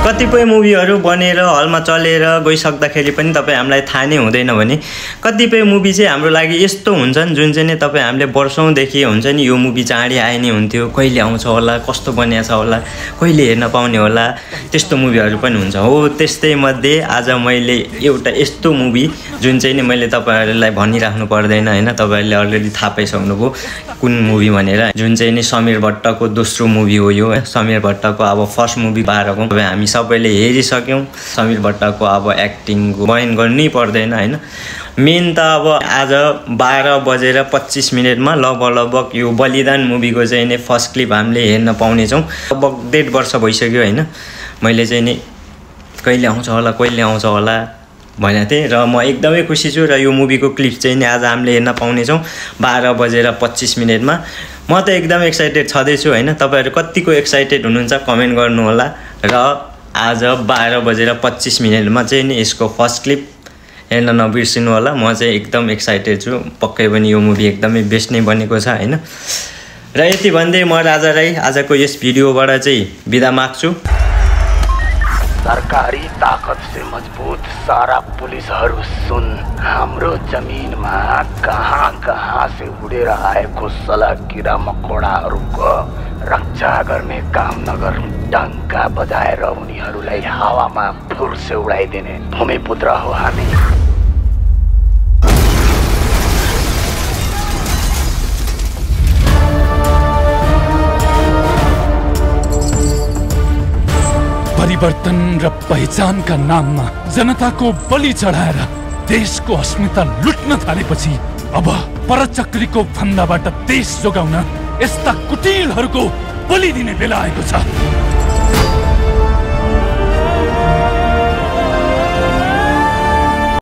कतिपय मुभीहरू बनेर हलमा चलेर गइसक्दाखेरि पनि तपाईँ हामीलाई थाहा नै हुँदैन भने कतिपय मुभी चाहिँ हाम्रो लागि यस्तो हुन्छन् जुन चाहिँ नि तपाईँ हामीले वर्षौँदेखि हुन्छ नि यो मुभी चाँडै आए नै हुन्थ्यो, कहिले आउँछ होला, कस्तो बनिएको छ होला, कहिले हेर्न पाउने होला, त्यस्तो मुभीहरू पनि हुन्छ। हो त्यस्तै मध्ये आज मैले एउटा यस्तो मुभी जुन चाहिँ नि मैले तपाईँहरूलाई भनिराख्नु पर्दैन होइन, तपाईँहरूले अलरेडी थाहा पाइसक्नुभयो कुन मुभी भनेर। जुन चाहिँ नि समीर भट्टको दोस्रो मुभी हो यो। समीर भट्टको अब फर्स्ट मुभी पारेको हामी सबैले हेरिसक्यौँ। समीर भट्टको अब एक्टिङको बयान गर्नै पर्दैन होइन। मेन त अब आज 12:25 लगभग यो बलिदान मुभीको चाहिँ नि फर्स्ट क्लिप हामीले हेर्न पाउनेछौँ। लगभग 1.5 वर्ष भइसक्यो होइन, मैले चाहिँ नि कहिले आउँछ होला भनेको थिएँ र म एकदमै खुसी छु। र यो मुभीको क्लिप चाहिँ नि आज हामीले हेर्न पाउनेछौँ 12:25 म त एकदम एक्साइटेड छँदैछु होइन। तपाईँहरू कतिको एक्साइटेड हुनुहुन्छ कमेन्ट गर्नु होला। र आज 12:25 चाहिँ नि यसको फर्स्ट क्लिप हेर्न नबिर्सिनु होला। म चाहिँ एकदम एक्साइटेड छु, पक्कै पनि यो मुभी एकदमै बेस्ट नै बनेको छ होइन। र यति भन्दै म राजा राई आजको यस भिडियोबाट चाहिँ बिदा माग्छु। सरकारी ताकत से मजबूत सारा पुलिसहरू सुन, हाम्रो जमिनमा कहाँ से उडेर आएको सला किरा मकोडाहरूको रक्षा गर्ने काम नगर, डङ्का बजाएर उनीहरूलाई हावामा फुर्से उडाइदिने भूमिपुत्र हो हामी। परिवर्तन र पहिचानका नाममा जनताको बलि चढाएर देशको अस्मिता लुट्न थालेपछि अब परचक्रीको फन्दाबाट देश जोगाउन यस्ता कुटिलहरूको बलि दिने बेला आएको छ।